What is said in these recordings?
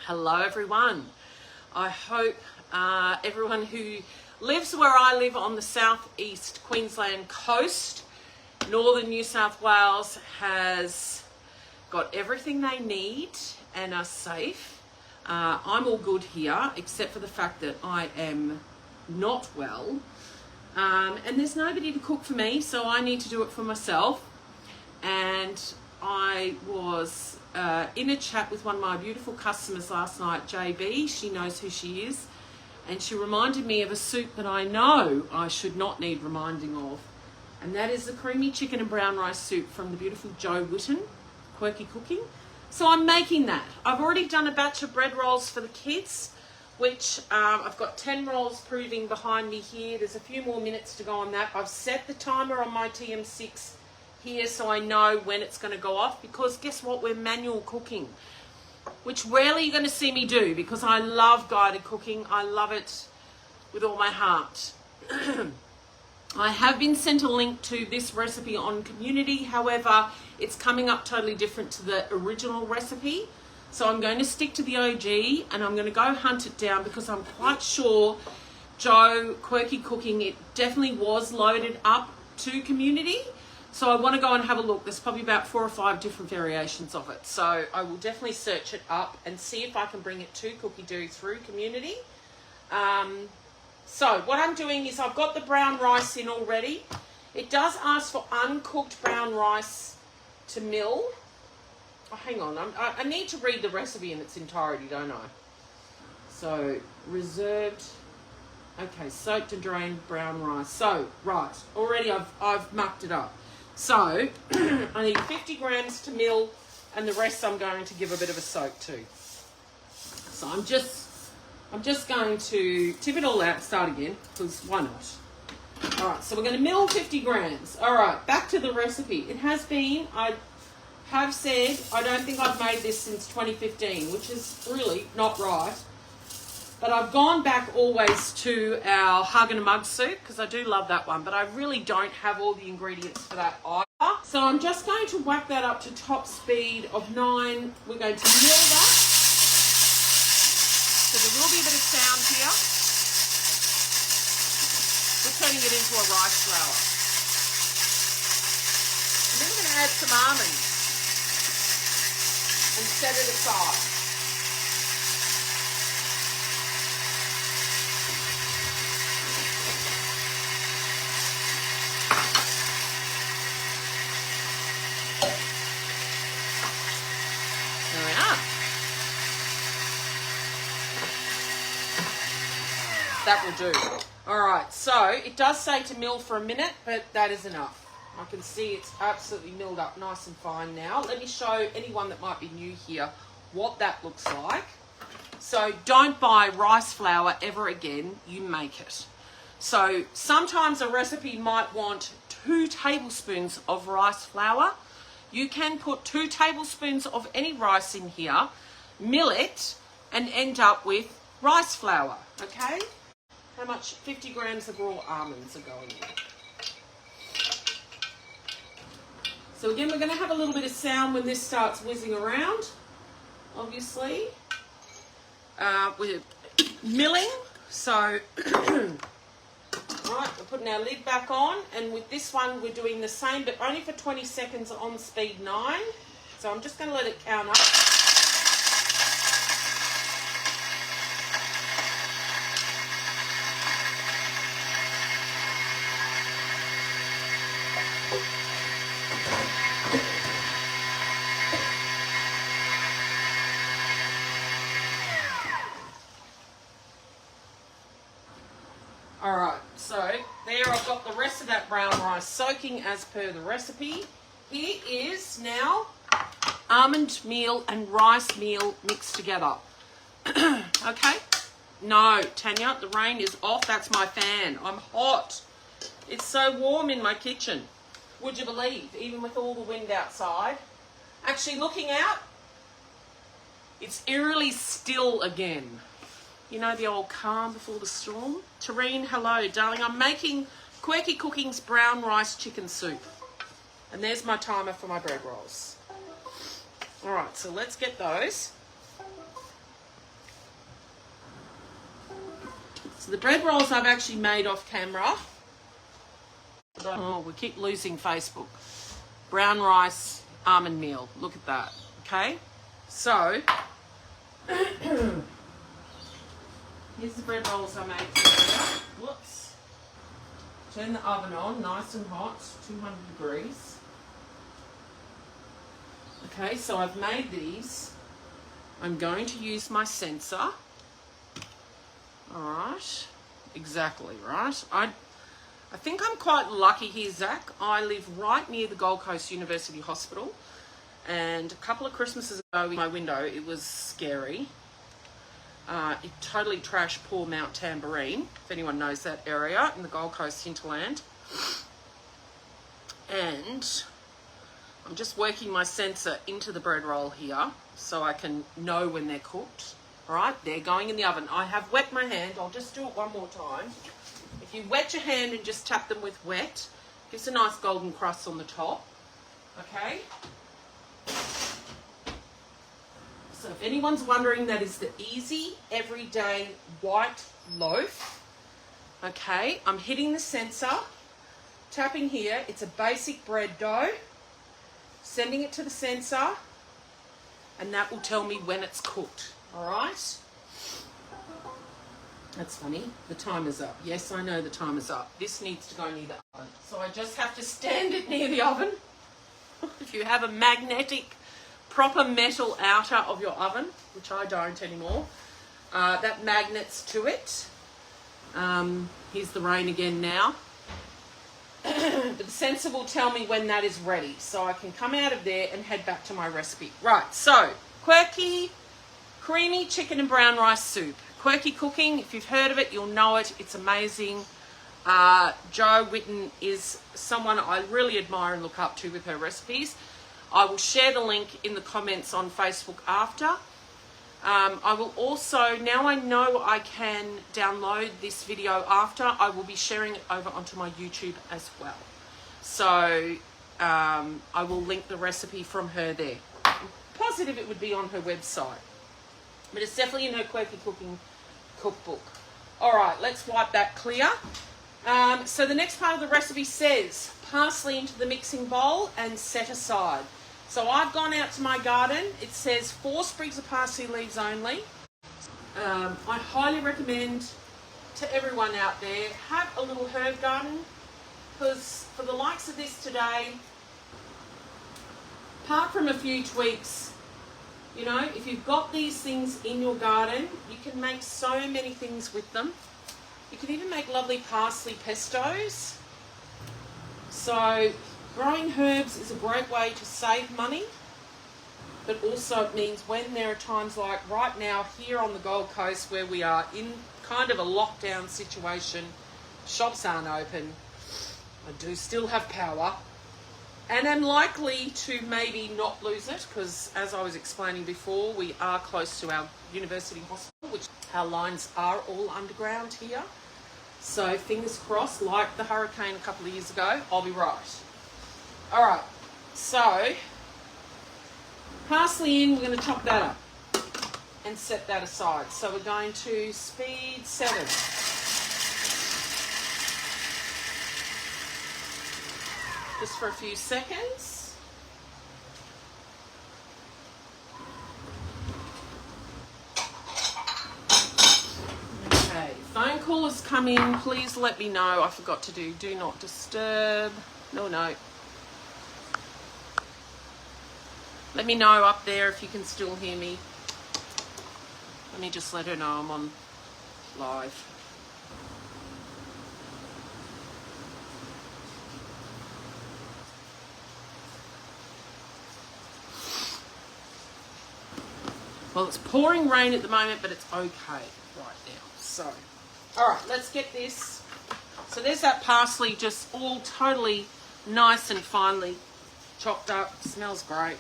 Hello everyone. I hope everyone who lives where I live on the southeast Queensland coast, northern New South Wales, has got everything they need and are safe. I'm all good here, except for the fact that I am not well, and there's nobody to cook for me, so I need to do it for myself. And I was in a chat with one of my beautiful customers last night, JB. She knows who she is, and she reminded me of a soup that I know I should not need reminding of, and that is the creamy chicken and brown rice soup from the beautiful Jo Whittons, Quirky Cooking. So I'm making that. I've already done a batch of bread rolls for the kids, which I've got 10 rolls proving behind me here. There's a few more minutes to go on that. I've set the timer on my TM6 here so I know when it's going to go off, because guess what, we're manual cooking, which rarely you're going to see me do, because I love guided cooking. I love it with all my heart. I have been sent a link to this recipe on Community, however it's coming up totally different to the original recipe, so I'm going to stick to the OG and I'm going to go hunt it down, because I'm quite sure Jo Quirky Cooking, it definitely was loaded up to Community. So I want to go and have a look. There's probably about 4 or 5 different variations of it. So I will definitely search it up and see if I can bring it to Cookidoo through Community. So what I'm doing is I've got the brown rice in already. It does ask for uncooked brown rice to mill. Oh, hang on. I need to read the recipe in its entirety, don't I? So reserved. Okay, soaked and drained brown rice. So, right. Already I've mucked it up. So, I need 50 grams to mill, and the rest I'm going to give a bit of a soak to. So I'm just going to tip it all out, start again, because why not? All right, so we're going to mill 50 grams. All right, back to the recipe. It has been, I have said, I don't think I've made this since 2015, which is really not right. But I've gone back always to our Hug and a Mug soup, because I do love that one, but I really don't have all the ingredients for that either. So I'm just going to whack that up to top speed of 9. We're going to mill that. So there will be a bit of sound here. We're turning it into a rice flour. And then we're going to add some almonds and set it aside. That will do. All right, so it does say to mill for a minute, but that is enough. I can see it's absolutely milled up nice and fine now. Let me show anyone that might be new here what that looks like. So don't buy rice flour ever again, you make it. So sometimes a recipe might want 2 tablespoons of rice flour. You can put 2 tablespoons of any rice in here, mill it, and end up with rice flour, okay? How much? 50 grams of raw almonds are going in. So again, we're going to have a little bit of sound when this starts whizzing around, obviously. We're milling, so right, we're putting our lid back on, and with this one we're doing the same, but only for 20 seconds on speed 9. So I'm just going to let it count up. All right, so there I've got the rest of that brown rice soaking as per the recipe. Here is now almond meal and rice meal mixed together. Okay? No, Tanya, the rain is off. That's my fan. I'm hot. It's so warm in my kitchen. Would you believe, even with all the wind outside? Actually, looking out, it's eerily still again. You know, the old calm before the storm? Tareen, hello, darling. I'm making Quirky Cooking's brown rice chicken soup. And there's my timer for my bread rolls. All right, so let's get those. So the bread rolls I've actually made off camera. Oh, we keep losing Facebook. Brown rice, almond meal. Look at that. Okay. So, here's the bread rolls I made today. Whoops. Turn the oven on, nice and hot, 200 degrees. Okay, so I've made these. I'm going to use my sensor. Alright, exactly right. I think I'm quite lucky here, Zach. I live right near the Gold Coast University Hospital, and a couple of Christmases ago in my window it was scary. It totally trashed poor Mount Tambourine, if anyone knows that area in the Gold Coast hinterland. And I'm just working my sensor into the bread roll here so I can know when they're cooked. All right, they're going in the oven. I have wet my hand. I'll just do it one more time. If you wet your hand and just tap them with wet, gives a nice golden crust on the top. Okay. So if anyone's wondering, that is the easy, everyday white loaf. Okay, I'm hitting the sensor, tapping here. It's a basic bread dough. Sending it to the sensor, and that will tell me when it's cooked. All right. That's funny. The timer's up. Yes, I know the timer's up. This needs to go near the oven. So I just have to stand it near the oven. If you have a magnetic, proper metal outer of your oven, which I don't anymore, that magnets to it. Here's the rain again now. But the sensor will tell me when that is ready, so I can come out of there and head back to my recipe. Right, so quirky, creamy chicken and brown rice soup. Quirky cooking, if you've heard of it, you'll know it. It's amazing. Jo Whittons is someone I really admire and look up to with her recipes. I will share the link in the comments on Facebook after. I will also, now I know I can download this video after, I will be sharing it over onto my YouTube as well. So I will link the recipe from her there. I'm positive it would be on her website, but it's definitely in her quirky cooking cookbook. All right, let's wipe that clear. So the next part of the recipe says parsley into the mixing bowl and set aside. So I've gone out to my garden. It says 4 sprigs of parsley leaves only. I highly recommend to everyone out there, have a little herb garden, because for the likes of this today, apart from a few tweaks, you know, if you've got these things in your garden, you can make so many things with them. You can even make lovely parsley pestos. So growing herbs is a great way to save money, but also it means when there are times like right now here on the Gold Coast where we are in kind of a lockdown situation, shops aren't open, I do still have power, and I'm likely to maybe not lose it because, as I was explaining before, we are close to our university hospital, which our lines are all underground here. So fingers crossed, like the hurricane a couple of years ago, I'll be right. All right, so parsley in, we're going to chop that up and set that aside. So we're going to speed 7. Just for a few seconds. Okay, phone call has come in. Please let me know. I forgot to do not disturb. No. Let me know up there if you can still hear me. Let me just let her know I'm on live. Well, it's pouring rain at the moment, but it's okay right now. So, all right, let's get this. So there's that parsley just all totally nice and finely chopped up. Smells great.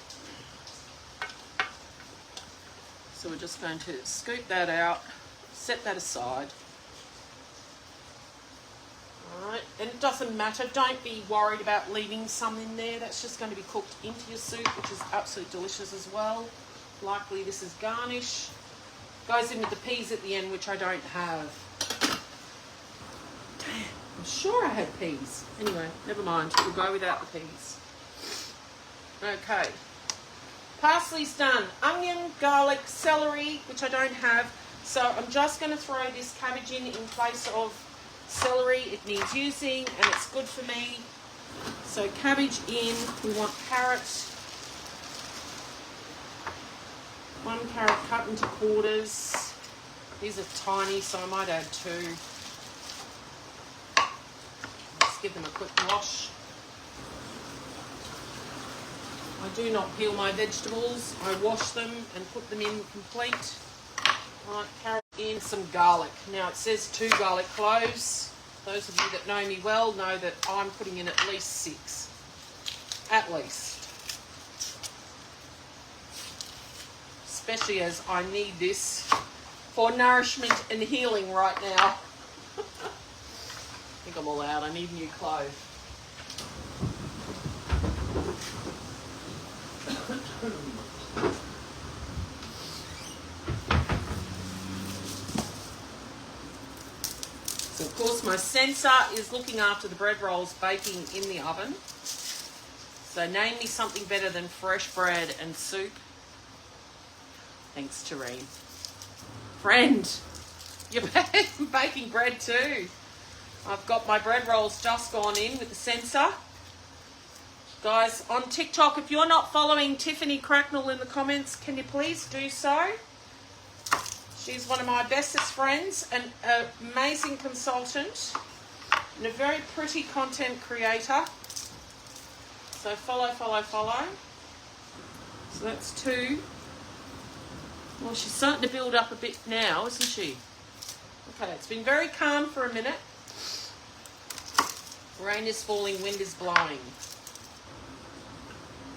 So we're just going to scoop that out, set that aside. All right, and it doesn't matter. Don't be worried about leaving some in there. That's just going to be cooked into your soup, which is absolutely delicious as well. Likely this is garnish. Goes in with the peas at the end, which I don't have. I'm sure I had peas. Anyway, never mind. We'll go without the peas. Okay. Parsley's done. Onion, garlic, celery, which I don't have. So I'm just going to throw this cabbage in place of celery. It needs using and it's good for me. So cabbage in. We want carrots. 1 carrot cut into quarters. These are tiny, so I might add 2. Just give them a quick wash. I do not peel my vegetables. I wash them and put them in complete. Right, carrot in, some garlic. Now it says 2 garlic cloves. Those of you that know me well know that I'm putting in at least 6. At least. Especially as I need this for nourishment and healing right now. I think I'm all out. I need a new clove. So of course my sensor is looking after the bread rolls baking in the oven. So name me something better than fresh bread and soup. Thanks, Tareen. Friend, you're baking bread too. I've got my bread rolls just gone in with the sensor. Guys, on TikTok, if you're not following Tiffany Cracknell in the comments, can you please do so? She's one of my bestest friends, an amazing consultant, and a very pretty content creator. So follow. So that's 2. Well, she's starting to build up a bit now, isn't she? Okay, it's been very calm for a minute. Rain is falling, wind is blowing.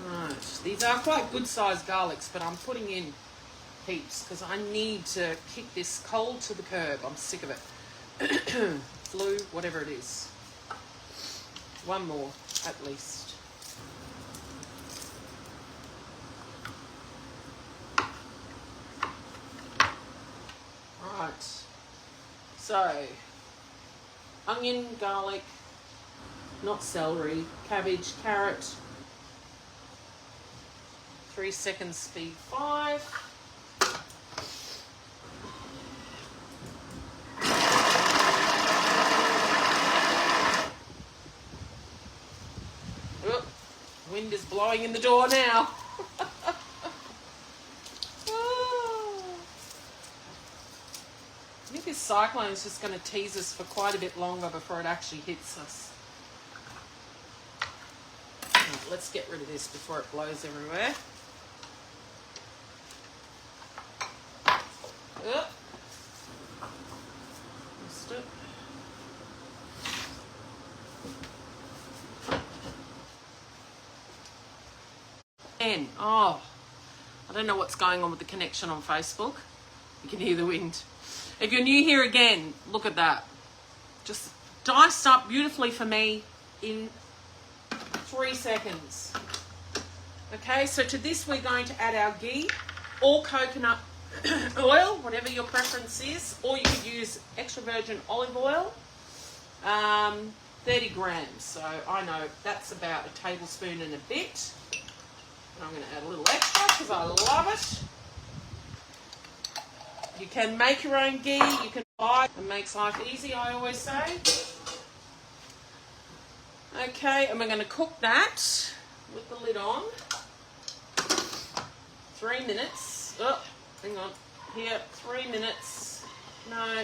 Right, these are quite good sized garlics, but I'm putting in heaps because I need to kick this cold to the curb. I'm sick of it. Flu, whatever it is. 1 more, at least. Right, so onion, garlic, not celery, cabbage, carrot, 3 seconds, speed 5. Oh, wind is blowing in the door now. I think this cyclone is just going to tease us for quite a bit longer before it actually hits us. Right, let's get rid of this before it blows everywhere. Oh. Missed it. And, I don't know what's going on with the connection on Facebook. You can hear the wind. If you're new here again, look at that. Just diced up beautifully for me in 3 seconds. Okay, so to this we're going to add our ghee or coconut oil, whatever your preference is, or you could use extra virgin olive oil, 30 grams. So I know that's about a tablespoon and a bit. And I'm going to add a little extra because I love it. You can make your own ghee, you can buy it. It makes life easy, I always say. Okay, and we're going to cook that with the lid on. 3 minutes. Oh, hang on. Here, 3 minutes. No.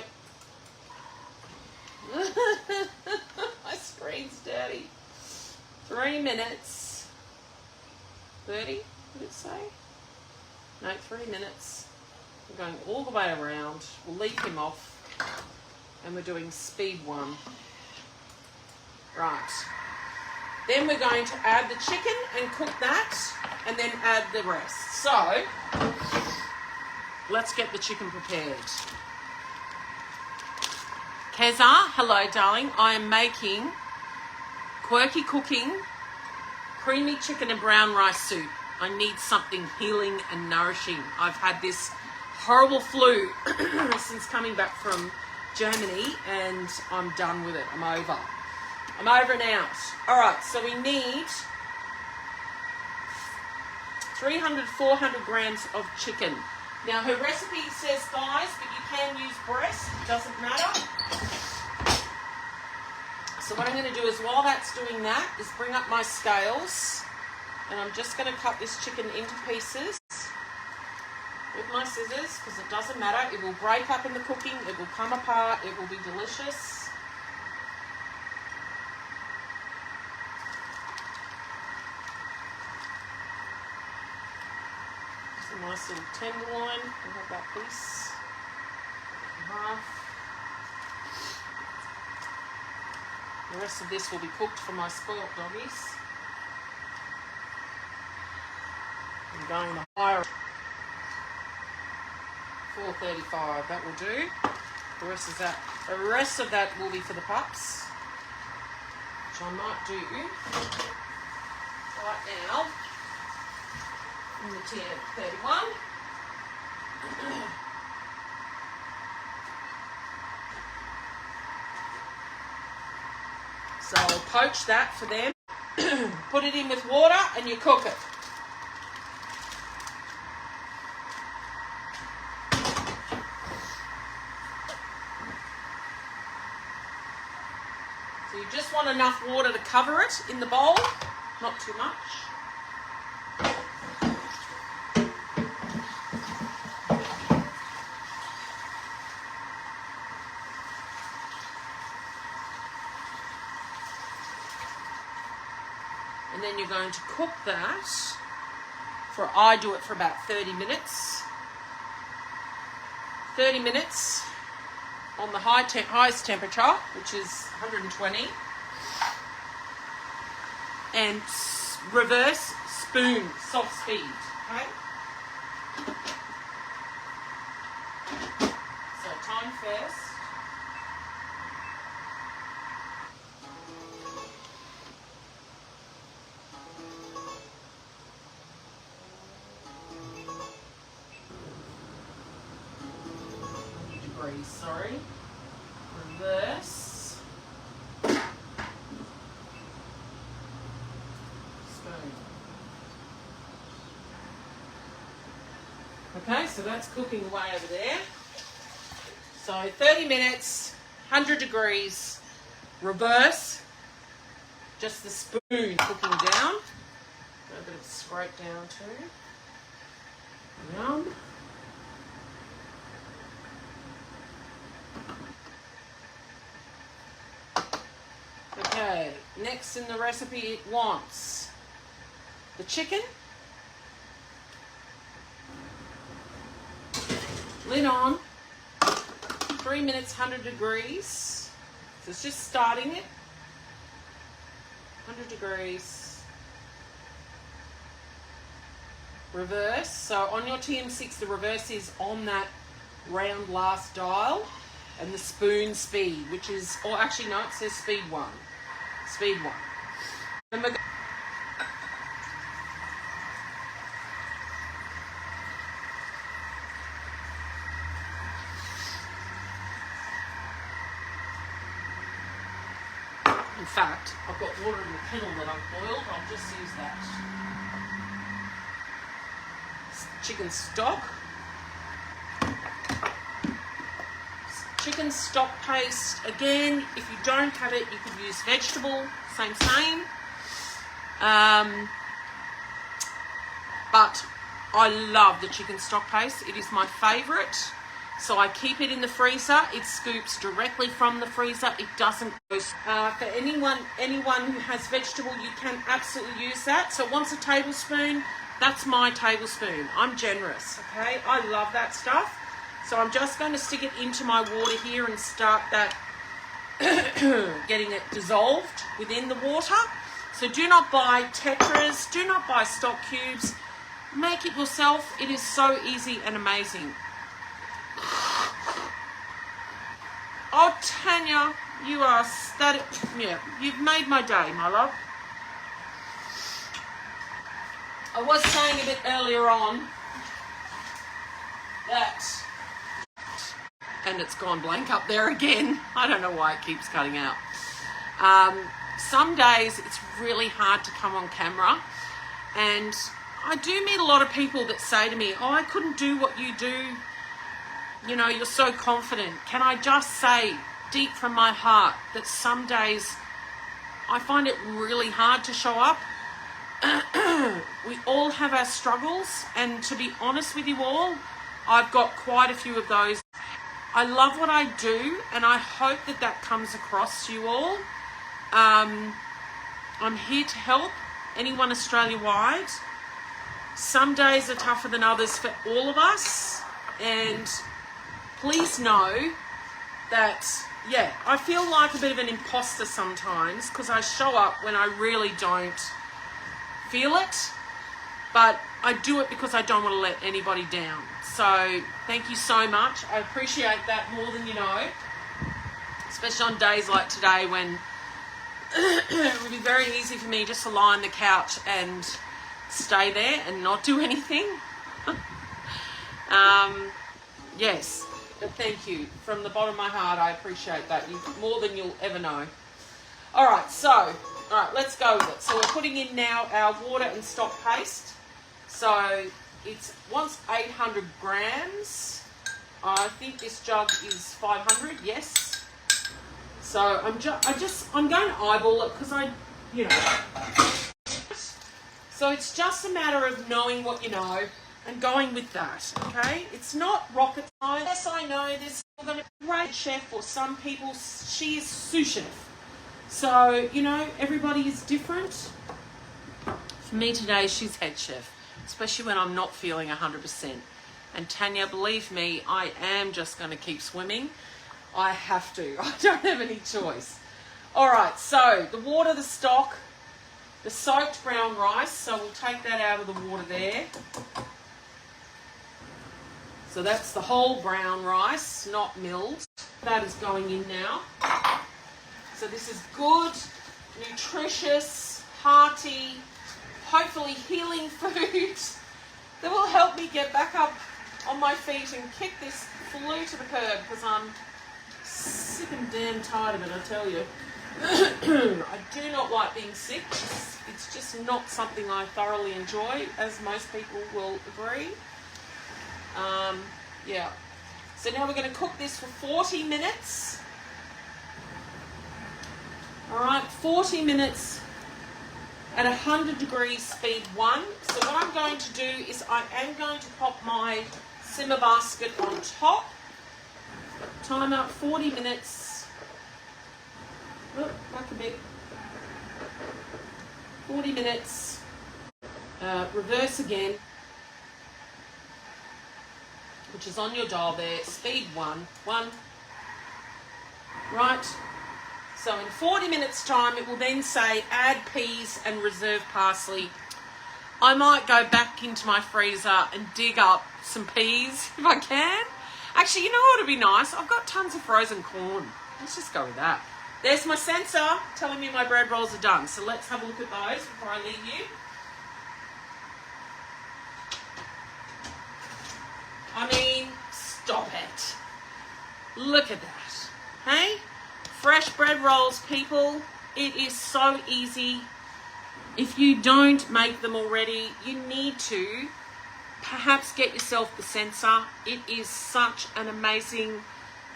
My screen's dirty. 3 minutes. 30, did it say? No, 3 minutes. We're going all the way around. We'll leave him off. And we're doing speed 1. Right. Then we're going to add the chicken and cook that. And then add the rest. So, let's get the chicken prepared. Keza, hello darling. I am making quirky cooking, creamy chicken and brown rice soup. I need something healing and nourishing. I've had this horrible flu since coming back from Germany, and I'm done with it. I'm over. I'm over and out. All right, so we need 300, 400 grams of chicken. Now, her recipe says thighs, but you can use breast. It doesn't matter. So what I'm going to do is, while that's doing that, is bring up my scales. And I'm just going to cut this chicken into pieces with my scissors, because it doesn't matter. It will break up in the cooking. It will come apart. It will be delicious. Just a nice little tenderloin. We'll have that piece in half. The rest of this will be cooked for my spoilt doggies. I'm going to higher 435. That will do. The rest of that will be for the pups, which I might do right now in the TM31. So I'll poach that for them. Put it in with water and you cook it. So you just want enough water to cover it in the bowl, not too much. And then you're going to cook that I do it for about 30 minutes. 30 minutes on the highest temperature, which is 120. And reverse spoon, soft speed, okay? So time first. Sorry, reverse spoon. Okay, so that's cooking away over there. So 30 minutes, 100 degrees, reverse, just the spoon cooking down. A bit of scrape down too. Yum. Okay, next in the recipe it wants the chicken, lid on, 3 minutes, 100 degrees, so it's just starting it, 100 degrees, reverse, so on your TM6 the reverse is on that round last dial, and the spoon speed, which is, or actually no, it says speed 1. Speed 1. And we're in fact, I've got water in the kettle that I've boiled. I'll just use that. Chicken stock. Chicken stock paste, again, if you don't have it, you could use vegetable, same. But I love the chicken stock paste. It is my favourite. So I keep it in the freezer. It scoops directly from the freezer. It doesn't go. For anyone who has vegetable, you can absolutely use that. So once a tablespoon, that's my tablespoon. I'm generous, okay? I love that stuff. So I'm just going to stick it into my water here and start that, getting it dissolved within the water. So do not buy tetras, do not buy stock cubes. Make it yourself. It is so easy and amazing. Oh, Tanya, you are static. Yeah, you've made my day, my love. I was saying a bit earlier on that and it's gone blank up there again. I don't know why it keeps cutting out. Some days it's really hard to come on camera, and I do meet a lot of people that say to me, oh, I couldn't do what you do. You know, you're so confident. Can I just say deep from my heart that some days I find it really hard to show up. We all have our struggles, and to be honest with you all, I've got quite a few of those. I love what I do, and I hope that that comes across to you all. I'm here to help anyone Australia-wide. Some days are tougher than others for all of us, and please know that, yeah, I feel like a bit of an imposter sometimes because I show up when I really don't feel it, but I do it because I don't want to let anybody down. So thank you so much. I appreciate that more than you know, especially on days like today when it would be very easy for me just to lie on the couch and stay there and not do anything. Yes, but thank you. From the bottom of my heart, I appreciate that. You more than you'll ever know. All right, let's go with it. So we're putting in now our water and stock paste. So it wants 800 grams. I think this jug is 500, yes. So I'm going to eyeball it because so it's just a matter of knowing what you know and going with that, okay? It's not rocket science. Yes, I know there's going to be a great chef, or some people, she is sous chef. So, you know, everybody is different. For me today, she's head chef, especially when I'm not feeling 100%. And Tanya, believe me, I am just going to keep swimming. I have to. I don't have any choice. All right, so the water, the stock, the soaked brown rice. So we'll take that out of the water there. So that's the whole brown rice, not milled. That is going in now. So this is good, nutritious, hearty, hopefully healing food that will help me get back up on my feet and kick this flu to the curb because I'm sick and damn tired of it, I tell you. I do not like being sick. It's just not something I thoroughly enjoy, as most people will agree. Yeah. So now we're going to cook this for 40 minutes. All right, 40 minutes at 100 degrees speed 1. So what I'm going to do is I am going to pop my simmer basket on top. Time up 40 minutes. Oh, back a bit. 40 minutes. Reverse again, which is on your dial there. Speed 1. 1. Right. So in 40 minutes time, it will then say add peas and reserve parsley. I might go back into my freezer and dig up some peas if I can. Actually, you know what would be nice? I've got tons of frozen corn. Let's just go with that. There's my sensor telling me my bread rolls are done. So let's have a look at those before I leave you. I mean, stop it. Look at that. Hey? Fresh bread rolls, people. It is so easy. If you don't make them already, you need to perhaps get yourself the sensor. It is such an amazing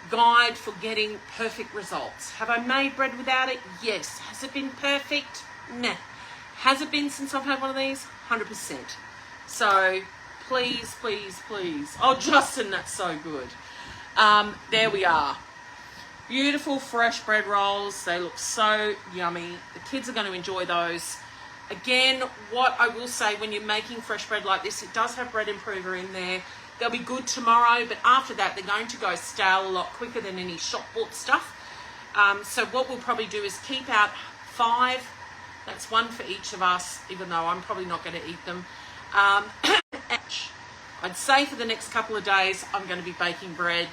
guide for getting perfect results. Have I made bread without it? Yes. Has it been perfect? Nah. Has it been since I've had one of these? 100%. So please, please, please. Oh, Justin, that's so good. There we are. Beautiful fresh bread rolls. They look so yummy. The kids are going to enjoy those. Again, what I will say, when you're making fresh bread like this, it does have bread improver in there. They'll be good tomorrow, but after that, they're going to go stale a lot quicker than any shop bought stuff. So what we'll probably do is keep out 5. That's 1 for each of us, even though I'm probably not going to eat them. I'd say for the next couple of days, I'm going to be baking bread.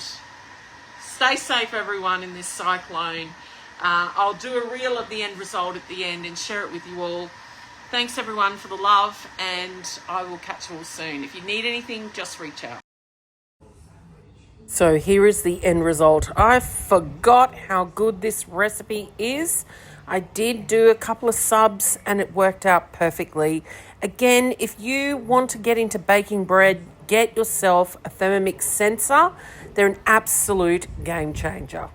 Stay safe, everyone, in this cyclone. I'll do a reel of the end result at the end and share it with you all. Thanks, everyone, for the love, and I will catch you all soon. If you need anything, just reach out. So here is the end result. I forgot how good this recipe is. I did do a couple of subs and it worked out perfectly. Again, if you want to get into baking bread, get yourself a Thermomix sensor. They're an absolute game changer.